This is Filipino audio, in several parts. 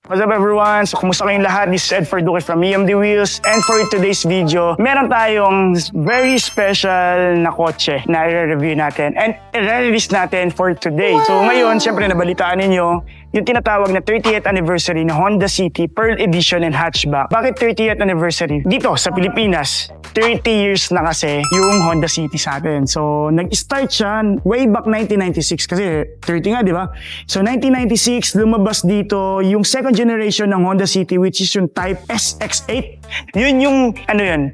What's up everyone? So kumusta kayong lahat? This is Ed Farduque from EMD Wheels. And for today's video, meron tayong very special na kotse na i-review natin and i-release natin for today. So ngayon, syempre nabalitaan ninyo yung tinatawag na 30th anniversary na Honda City Pearl Edition and Hatchback. Bakit 30th anniversary? Dito sa Pilipinas, 30 years na kasi yung Honda City sa atin. So nag-start siya way back 1996 kasi 30 nga, di ba? So 1996, lumabas dito yung second generation ng Honda City which is yung Type SX8. Yun yung,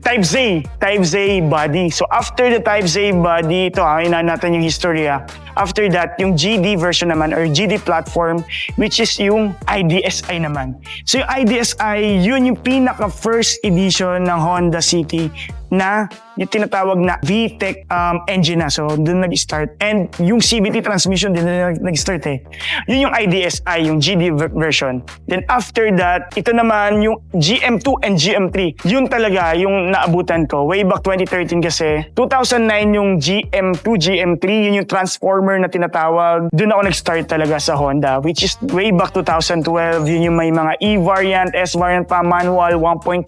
Type Z. Type Z body. So after the Type Z body, ito ina natin yung history. After that, yung GD version naman or GD platform which is yung IDSi naman. So yung IDSi, yun yung pinaka first edition ng Honda City na yung tinatawag na VTEC engine na. So doon nag-start. And yung CVT transmission din na nag-start eh. Yun yung IDSi, yung GD version. Then after that, ito naman yung GM2 and GM3. Yun talaga yung naabutan ko. Way back 2013 kasi. 2009 yung GM2, GM3. Yun yung transformer na tinatawag. Doon ako nag-start talaga sa Honda. Which is way back 2012. Yun yung may mga E variant, S variant pa, manual, 1.3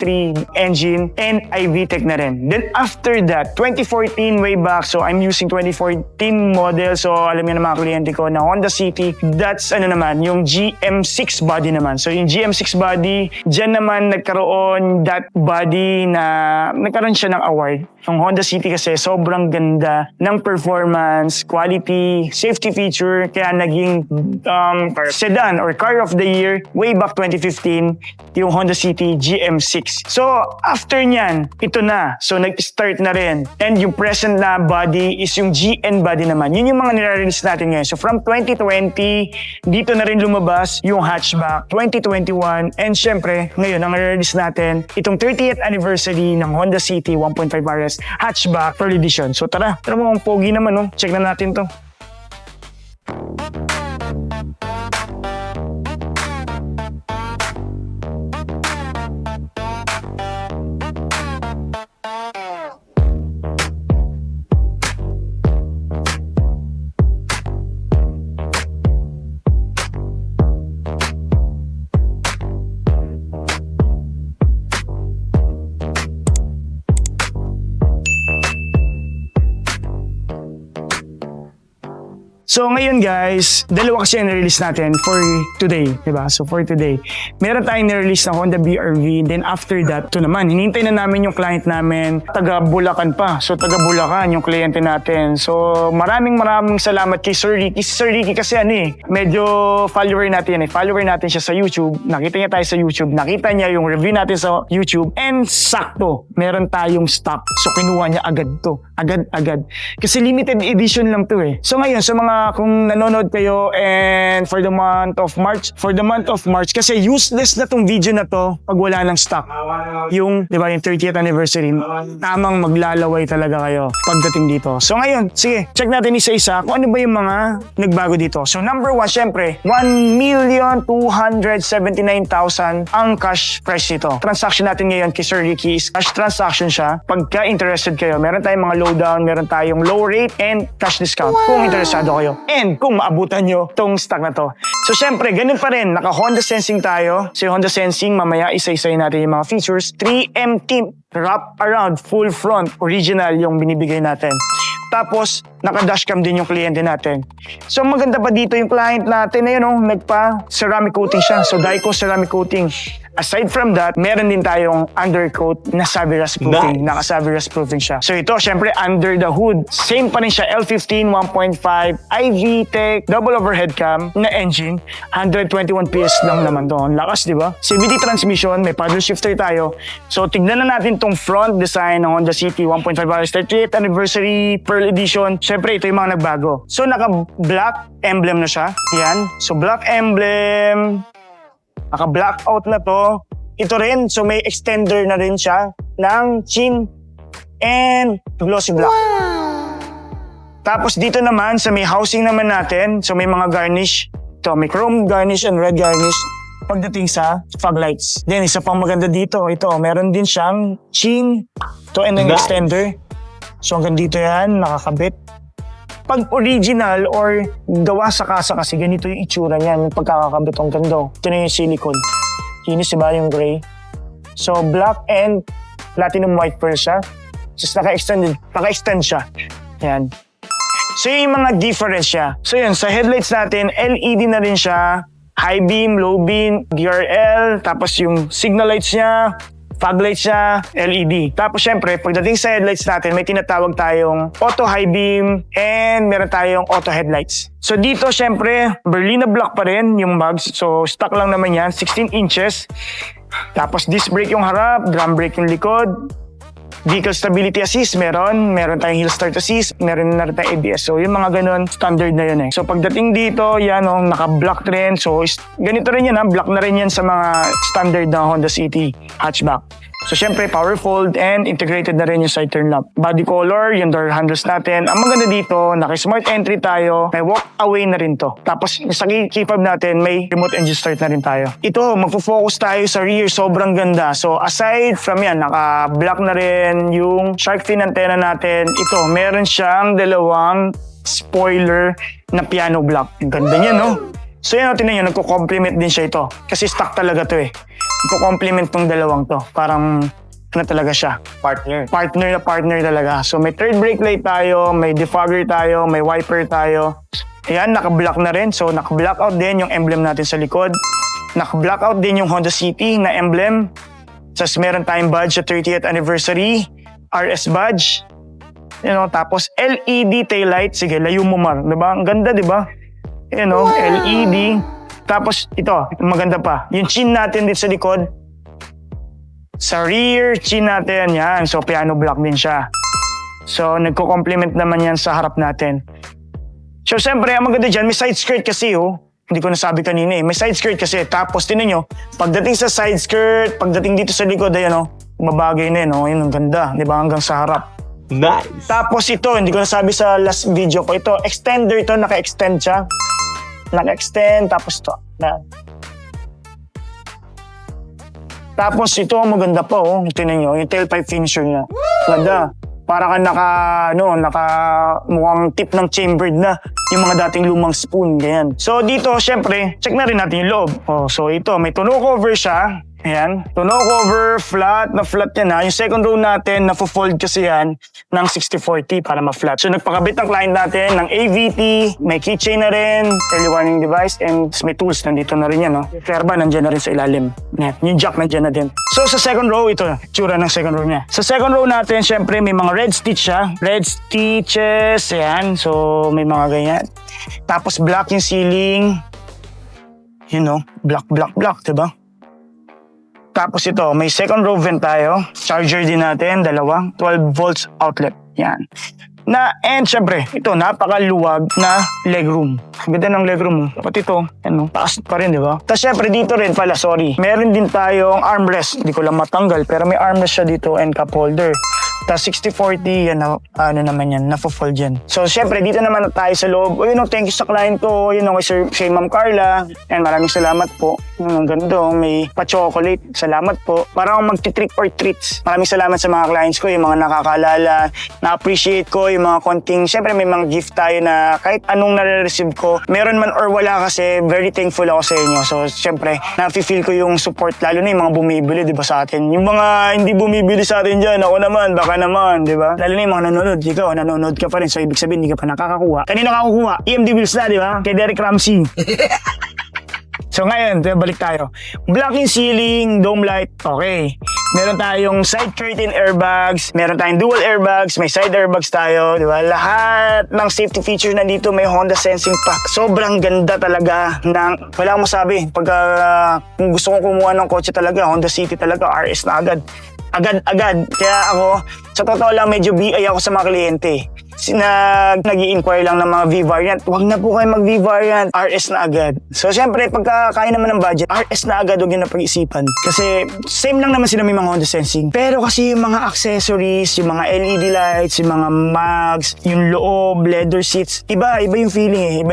engine, and iVTEC na rin. Then after that, 2014 way back, so I'm using 2014 model. So alam niyo na mga kliyente ko na Honda City, that's yung GM6 body naman. So yung GM6 body, dyan naman nagkaroon that body na nagkaroon siya ng award. Yung Honda City kasi sobrang ganda ng performance, quality, safety feature, kaya naging sedan or car of the year way back 2015, yung Honda City GM6. So after nyan, ito na. So nag-start na rin. And yung present na body is yung GN body naman. Yun yung mga nire-release natin ngayon. So from 2020, dito na rin lumabas yung hatchback. 2021, and syempre, ngayon ang nire-release natin, itong 30th anniversary ng Honda City 1.5 RS hatchback Pearl Edition. So tara mo ang pogi naman, no? Check na natin to. So ngayon guys, dalawa kasi yung na-release natin for today, diba? So for today, meron tayong na-release na Honda BR-V, then after that, ito naman, hinintay na namin yung client namin, taga Bulacan pa. So taga Bulacan yung kliyente natin. So maraming salamat kay Sir Ricky. Si Sir Ricky kasi medyo follower natin yan eh. Follower natin siya sa YouTube, nakita niya tayo sa YouTube, nakita niya yung review natin sa YouTube, and sakto, meron tayong stock. So kinuha niya agad to. Agad. Kasi limited edition lang to eh. So ngayon, sa mga kung nanonood kayo and for the month of March, kasi useless na tong video na to pag wala ng stock. Yung 30th anniversary, tamang maglalaway talaga kayo pagdating dito. So ngayon, sige, check natin isa-isa kung ano ba yung mga nagbago dito. So number 1, syempre, 1,279,000 ang cash price nito. Transaction natin ngayon kay Sir Ricky is cash transaction siya. Pagka interested kayo, meron tayong mga lowdown, meron tayong low rate and cash discount kung interesado kayo. And kung maabutan nyo tong stock na to. So syempre, ganun pa rin. Naka Honda Sensing tayo. So Honda Sensing, mamaya isa-isayin natin yung mga features. 3M tint, wrap around, full front, original yung binibigay natin. Tapos, naka-dashcam din yung kliyente natin. So maganda pa dito yung client natin na nagpa-ceramic coating siya. So Daico ceramic coating. Aside from that, meron din tayong undercoat na Savvy Rust proofing. Nice. Naka-Savvy Rust proofing siya. So ito, syempre, under the hood. Same pa rin siya, L15 1.5 iVTEC double overhead cam na engine. 121 PS lang naman to. Lakas, di ba? CVT transmission, may paddle shifter tayo. So tignan na natin tong front design ng Honda City 1.5 RS 38th anniversary Pearl Edition. Syempre, ito yung mga nagbago. So naka-black emblem na siya. Yan. So black emblem. Naka-blackout na to. Ito rin, so may extender na rin siya ng chin and glossy black. Wow. Tapos dito naman, sa may housing naman natin, so may mga garnish. Ito, may chrome garnish and red garnish pagdating sa fog lights. Then, isa pang maganda dito, ito, meron din siyang chin to and an extender. So hanggang dito yan, nakakabit. Pag original or gawa sa kasa kasi ganito yung itsura niyan, yung pagkakakabit ang ganda. Ito na yung silicone. Kinis diba yung gray? So black and platinum white pearl siya. Just naka-extend siya. Yan. So yung mga difference siya. So yun, sa headlights natin, LED na rin siya. High beam, low beam, DRL, tapos yung signal lights niya, fog lights niya, LED. Tapos syempre, pagdating sa headlights natin, may tinatawag tayong auto high beam and meron tayong auto headlights. So dito syempre, Berlina black pa rin yung mugs. So stock lang naman yan, 16 inches. Tapos disc brake yung harap, drum brake yung likod. Vehicle stability assist, meron tayong hill start assist, meron na rin tayong ABS. So yung mga ganun, standard na yun eh. So pagdating dito, yan naka-black rin. So ganito rin yan black na rin yan sa mga standard na Honda City hatchback. So syempre, power fold and integrated na rin yung side turn lamp. Body color, yung door handles natin. Ang maganda dito, naka-smart entry tayo, may walk away na rin to. Tapos sa key fob natin, may remote engine start na rin tayo. Ito, magfo-focus tayo sa rear, sobrang ganda. So aside from yan, naka-black na rin yung shark fin antenna natin. Ito, meron siyang dalawang spoiler na piano block. Ang ganda niya, no? So yan, tinan nyo, nagko-complement din siya ito. Kasi stock talaga to eh. Nagko-complement tong dalawang to. Parang, ano talaga siya? Partner. Partner talaga. So may third brake light tayo, may defogger tayo, may wiper tayo. Ayan, naka-block na rin. So naka-blackout din yung emblem natin sa likod. Naka-blackout din yung Honda City na emblem. Tapos meron tayong badge sa 30th anniversary, RS badge. Tapos LED taillight. Sige, layo mo Mar. Diba? Ang ganda, diba? Wow. LED. Tapos ito, maganda pa. Yung chin natin dito sa likod. Sa rear chin natin, yan. So piano block din siya. So nagko-complement naman yan sa harap natin. So siyempre, ang maganda dyan, may side skirt kasi Hindi ko nasabi kanina eh. May side skirt kasi. Tapos tinan nyo, pagdating sa side skirt, pagdating dito sa likod, ayan mabagay na yun. Yun ang ganda, di ba? Hanggang sa harap. Nice! Tapos ito, hindi ko nasabi sa last video ko. Ito, extender ito, naka-extend siya. Naka-extend, tapos ito. Tapos ito, maganda pa Tingnan nyo, yung tailpipe finisher niya. Ganda. Para ka mukhang tip ng chambered na. Yung mga dating lumang spoon, ganyan. So dito, syempre, check na rin natin yung loob. So ito, may tonneau cover siya. Ayan. Tonneau cover, flat na flat yan Yung second row natin, nafo-fold kasi yan ng 60/40 para ma-flat. So nagpakabit ng client natin ng AVT, may keychain na rin, early warning device, and may tools. Nandito na rin yan. Ferba, nandiyan na rin sa ilalim. Yan. Yung jack nandiyan na din. So sa second row, ito, tsura ng second row niya. Sa second row natin, syempre, may mga red stitch siya. Red stitches, ayan. So may mga ganyan. Tapos black yung ceiling. Black, diba? Tapos ito, may second row vent tayo. Charger din natin, dalawa. 12 volts outlet. Yan. And syempre, ito, napakaluwag na legroom. Ganda ng legroom Pati ito, taas pa rin, di ba? Tapos syempre, dito rin pala, meron din tayong armrest. Hindi ko lang matanggal, pero may armrest siya dito and cup holder. Tapos 60/40, yan, naman yan, nafo-fold yan. So, syempre, dito naman tayo sa loob. Thank you sa client ko, kay Ma'am Carla. And maraming salamat po. Ang ganda, may pa-chocolate. Salamat po. Para akong magti-trick or treats. Maraming salamat sa mga clients ko, yung mga nakakaalala. Na-appreciate ko, yung mga konting, syempre, may mga gift tayo na kahit anong nare-receive ko, meron man or wala kasi, very thankful ako sa inyo. So, syempre, na-feel ko yung support, lalo na yung mga bumibili, di ba, sa atin. Yung mga hindi bumibili sa atin dyan, ako naman, baka naman, di ba? Lalo na yung mga nanonood. Ikaw, nanonood ka pa rin. So, ibig sabihin, hindi ka pa nakakakuha. Kanino ka kukuha? EMD Wheels na, di ba? Kay Derek Ramsey. So, ngayon, balik tayo. Black yung ceiling, dome light, okay. Meron tayong side curtain airbags, meron tayong dual airbags, may side airbags tayo, di ba? Lahat ng safety features nandito may Honda Sensing Pack. Sobrang ganda talaga ng, wala akong masabi. Kung gusto kong kumuha ng kotse talaga, Honda City talaga, RS na agad. Agad. Kaya ako, sa totoo lang, medyo BI ako sa mga kliyente. Nag-i-inquire lang ng mga V-variant. Huwag na po kayo mag-V-variant. RS na agad. So, syempre, pagka kaya naman ng budget, RS na agad, huwag yun na pag-isipan. Kasi, same lang naman sila may mga Honda Sensing. Pero kasi yung mga accessories, yung mga LED lights, yung mga mags, yung loob, leather seats, iba yung feeling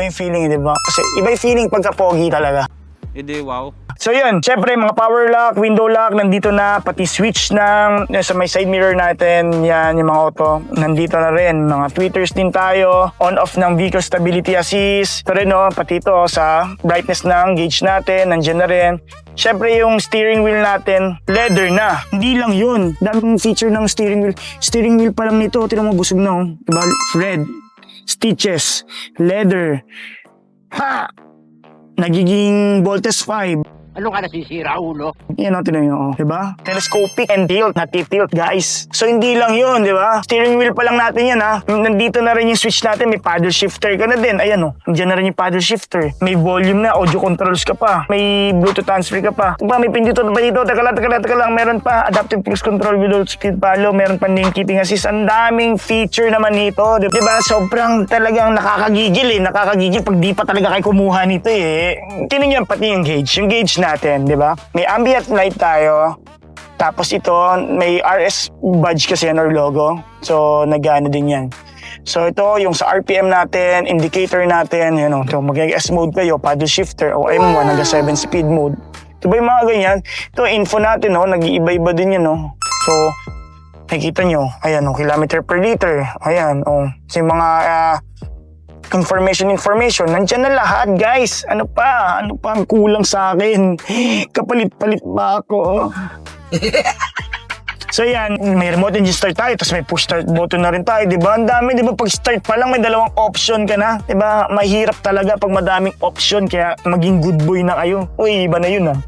diba? Kasi iba yung feeling pagka pogi talaga. Hindi, wow. So yun, syempre mga power lock, window lock, nandito na, pati switch ng sa may side mirror natin, yan yung mga auto, nandito na rin, mga tweeters din tayo, on off ng vehicle stability assist, ito rin no, pati ito sa brightness ng gauge natin, nandyan na rin. Syempre yung steering wheel natin, leather na. Hindi lang yun, daming feature ng steering wheel. Steering wheel pa lang nito, tinan mo busog na oh, diba? Red, stitches, leather, ha! Nagiging Voltes 5. Ano ka nasisira, ulo? Yan ang tinan nyo, oh. Diba? Telescopic and tilt, nati-tilt, guys. So, hindi lang yun, diba? Steering wheel pa lang natin yan, ha? Nandito na rin yung switch natin, may paddle shifter ka na din. Ayan, oh. Nandiyan na rin yung paddle shifter. May volume na, audio controls ka pa. May Bluetooth transfer ka pa. Diba, may pindutot pa dito. Teka lang. Meron pa adaptive cruise control without speed follow. Meron pa lane keeping assist. Ang daming feature naman nito. Diba? Sobrang talagang nakakagigil, eh. Nakakagigil pag di pa talaga kayo kumuha nito, eh. Tinan nyo pati yung gauge. Yung gauge natin, di ba? May ambient light tayo. Tapos ito, may RS badge kasi yan or logo. So, nag-ano din yan. So, ito, yung sa RPM natin, indicator natin, yun o. So, mag-S mode kayo, paddle shifter, o M1 hanggang 7 speed mode. Ito ba yung mga ganyan? Ito, info natin, no? Nag-iiba-iba din yan, no? So, nakikita nyo, ayan, o, kilometer per liter. Ayan, o. So, yung mga information, nandyan na lahat, guys. Ano pa ang kulang sa akin? Kapalit-palit ba ako? So yan, may remote engine start tayo, tapos may push start button na rin tayo, di ba? Ang dami, di ba? Pag start pa lang, may dalawang option ka na, di ba? Mahirap talaga pag madaming option, kaya maging good boy na kayo. Uy, iba na yun, ah.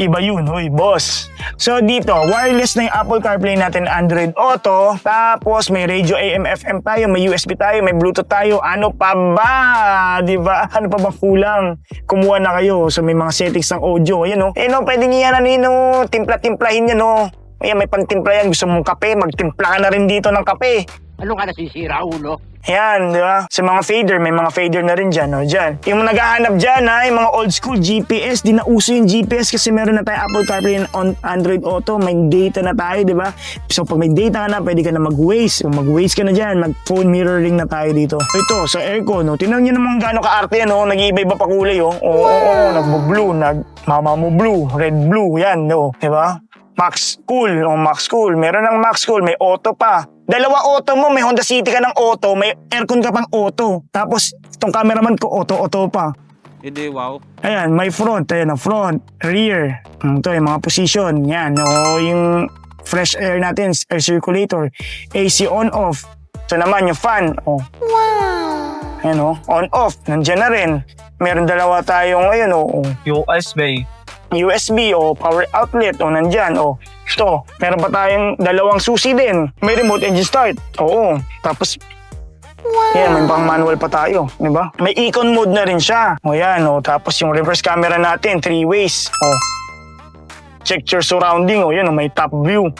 Iba yun, uy, boss. So dito, wireless na yung Apple CarPlay natin, Android Auto, tapos may radio AM, FM tayo, may USB tayo, may Bluetooth tayo, ano pa ba? Di ba? Ano pa ba kulang? Kumuha na kayo, so may mga settings ng audio, ayan o. Eh no, pwede niya yan, timpla-timplahin yan o. Ayan, may pantimpla yan. Gusto mong kape, magtimpla ka na rin dito ng kape. Ano ka nasisira, ulo? Ayan, di ba? Sa mga fader, may mga fader na rin dyan, no? Dyan. Yung naghahanap dyan, ha? Yung mga old school GPS, di na uso yung GPS kasi meron na tayo Apple CarPlay on Android Auto, may data na tayo, di ba? So, pag may data ka na, pwede ka na mag-Waze. Kung mag-Waze ka na dyan, mag-phone mirroring na tayo dito. Ito, sa aircon, no? Tingnan nyo naman gano'ng ka-arte yan, no? Nag-iiba-iba pa kulay, oh. Oo, nag-blue, mama mo blue, red blue, yan, no? Di ba? Max Cool, Max Cool. Meron ng Max Cool, may auto pa. Dalawa auto mo, may Honda City ka ng auto, may aircon ka pang auto. Tapos, itong cameraman ko, auto pa. Hindi, wow. Ayan, may front, ayan, front, rear. Ito, yung mga position, yan. O, yung fresh air natin, air circulator. AC on-off. Ito naman, yung fan. O. Wow! Ayan, on-off. Nandiyan na rin. Meron dalawa tayong, ayun, USB o power outlet o nandyan o ito, meron pa tayong dalawang susi din, may remote engine start, oo, tapos yan, may pang manual pa tayo, di ba? May icon mode na rin siya, o yan, o tapos yung reverse camera natin, 3 ways, o check your surrounding, o yan, o may top view,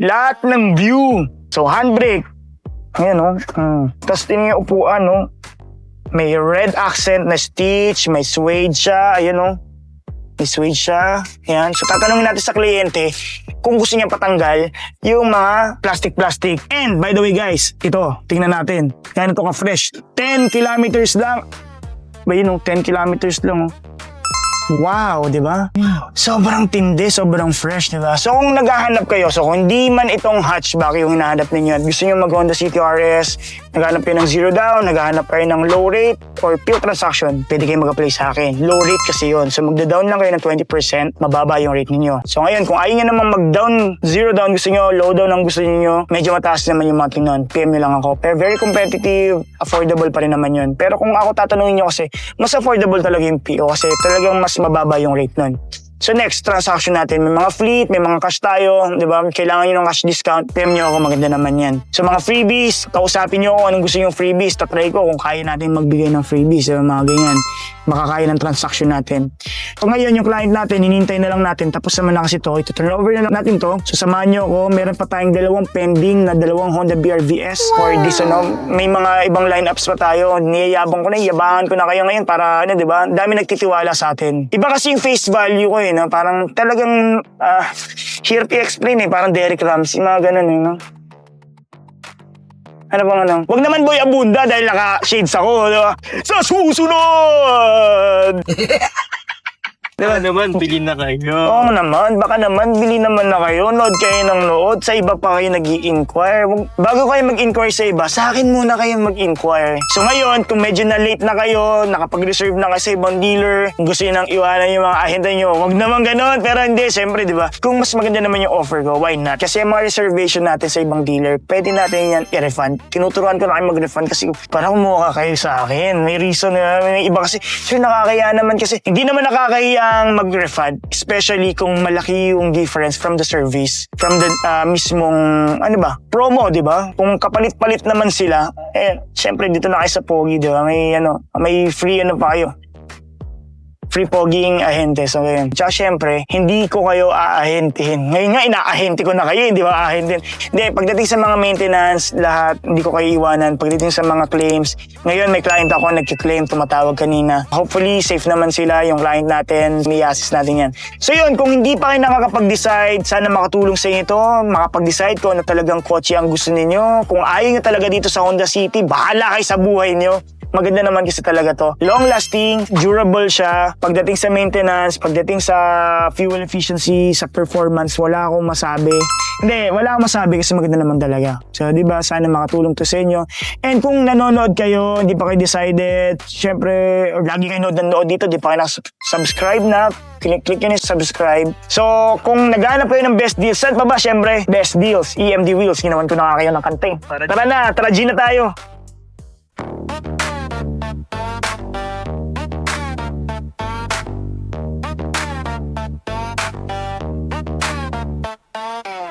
lahat ng view, so handbrake, ayan o, tapos din yung upuan, o may red accent na stitch, may suede siya, ayan o, may suede siya. Yan. So, tatanungin natin sa kliyente kung gusto niya patanggal yung mga plastic. And, by the way guys, ito, tingnan natin. Yan ito ka-fresh. 10 kilometers lang. Ba yun, 10 kilometers lang. Wow, di ba? Sobrang tindi, sobrang fresh, di ba? So kung naghahanap kayo, so kung hindi man itong hatchback yung hinahanap ninyo at gusto nyo mag Honda City RS, naghahanap kayo ng zero down, naghahanap kayo ng low rate or pure transaction, pwede kayo mag-apply sa akin. Low rate kasi yun. So magda-down lang kayo ng 20%, mababa yung rate ninyo. So ngayon, kung ayaw nyo naman mag-down, zero down gusto nyo, low down ang gusto niyo, medyo mataas naman yung mating nun. PM nyo lang ako. Pero very competitive, affordable pa rin naman yun. Pero kung ako tatanungin nyo kasi, mas affordable talaga yung PO kasi talagang mas mababa yung rate nun. So next, transaction natin. May mga fleet, may mga cash tayo, di ba? Kailangan nyo ng cash discount. PM nyo ako, maganda naman yan. So mga freebies, kausapin nyo ako anong gusto nyo freebies. Tatry ko kung kaya natin magbigay ng freebies, mga ganyan. Makakaya ng transaction natin. So ngayon, yung client natin, hinintay na lang natin. Tapos naman na kasi ito, ito-turn over na natin to. So samahan nyo ako, meron pa tayong dalawang pending na dalawang Honda BRVS for this, may mga ibang lineups pa tayo. Niyayabang ko na, yabangan ko na kayo ngayon para, di ba? Dami nagtitiwala sa atin. Iba kasi yung face value ko no? Parang talagang hirap i-explain parang Derek Ramsey, mga ganun no? Ano bang ano? Wag naman boy abunda dahil naka-shades ako, di ba? Sa susunod! Diba? naman, bilhin na kayo. Oo naman, baka naman, bili naman na kayo, nood kayo ng nood, sa iba pa kayo nag-i-inquire. Bago kayo mag-inquire sa iba, sa akin muna kayo mag-inquire. So ngayon, kung medyo na-late na kayo, nakapag-reserve na kayo sa ibang dealer, gusto nyo nang iwanan yung mga ahente nyo, wag naman ganon. Pero hindi, siyempre, di ba? Kung mas maganda naman yung offer ko, why not? Kasi yung mga reservation natin sa ibang dealer, pwede natin yan i-refund. Tinuturuan ko na kayo mag-refund kasi para kumuha kayo sa akin. May reason na, may iba kasi, so nakakaya naman kasi, hindi naman nakakayang mag-refund, especially kung malaki yung difference from the service, from the mismong, promo, di ba? Kung kapalit-palit naman sila, syempre dito na kayo sa Pogi, di ba? May free pa kayo. Free poging ahente. So, ngayon. Tsaka syempre, hindi ko kayo aahentehin. Ngayon nga, inaahente ko na kayo, hindi ba aahentehin? Hindi, pagdating sa mga maintenance, lahat, hindi ko kayo iwanan. Pagdating sa mga claims, ngayon may client ako nagki-claim, tumatawag kanina. Hopefully, safe naman sila, yung client natin, may assist natin yan. So yun, kung hindi pa kayo nakakapag-decide, sana makatulong sa inyo ito, makapag-decide kung ano talagang kotse ang gusto ninyo. Kung ayaw nyo talaga dito sa Honda City, bahala kayo sa buhay nyo. Maganda naman kasi talaga to. Long lasting, durable siya. Pagdating sa maintenance, pagdating sa fuel efficiency, sa performance, wala akong masabi. Hindi, wala akong masabi kasi maganda naman talaga. So, di ba, sana makatulong to sa inyo. And kung nanonood kayo, hindi pa kayo decided, syempre, or lagi kayo nanonood dito, di pa kayo subscribe na, click nyo yung subscribe. So, kung naghanap kayo ng best deals, saan pa ba? Syempre, best deals, EMD Wheels. Ginawan ko na nga kayo ng kanta. Tara na, tara G na tayo.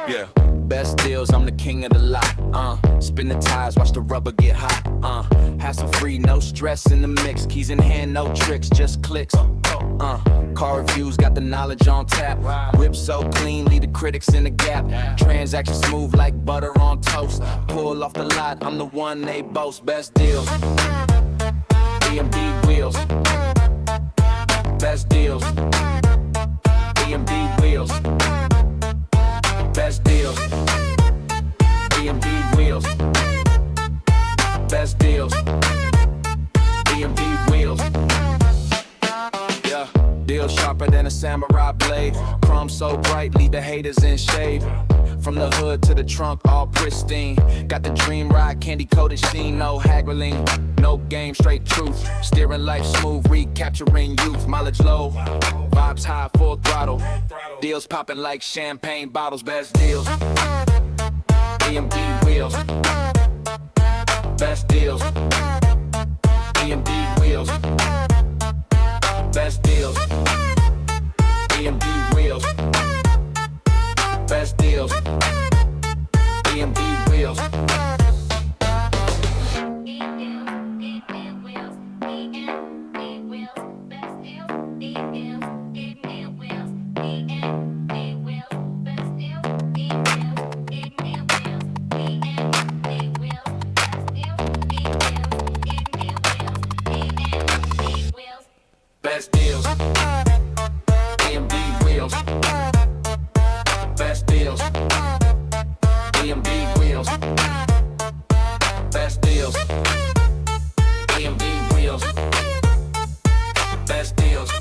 Yeah, best deals, I'm the king of the lot. Spin the tires, watch the rubber get hot. Hassle free, no stress in the mix. Keys in hand, no tricks, just clicks. Car reviews, got the knowledge on tap. Whip so clean, leave the critics in the gap. Transaction smooth like butter on toast. Pull off the lot, I'm the one they boast. Best deals, EMD wheels. Best deals, EMD wheels. Best deals, EMD wheels. Best deals, EMD wheels. Yeah, deal sharper than a samurai blade. Chrome so bright, leave the haters in shade. From the hood to the trunk, all pristine. Got the dream ride, candy coated sheen, no haggling. No game, straight truth. Steering life smooth, recapturing youth. Mileage low, vibes high, full throttle. Deals popping like champagne bottles. Best deals, EMD wheels. Best deals, EMD wheels. Best deals, EMD wheels. Best deals, EMD wheels. Best deals, EMD wheels. Best deals, EMD wheels. Best deals, EMD wheels. Best deals.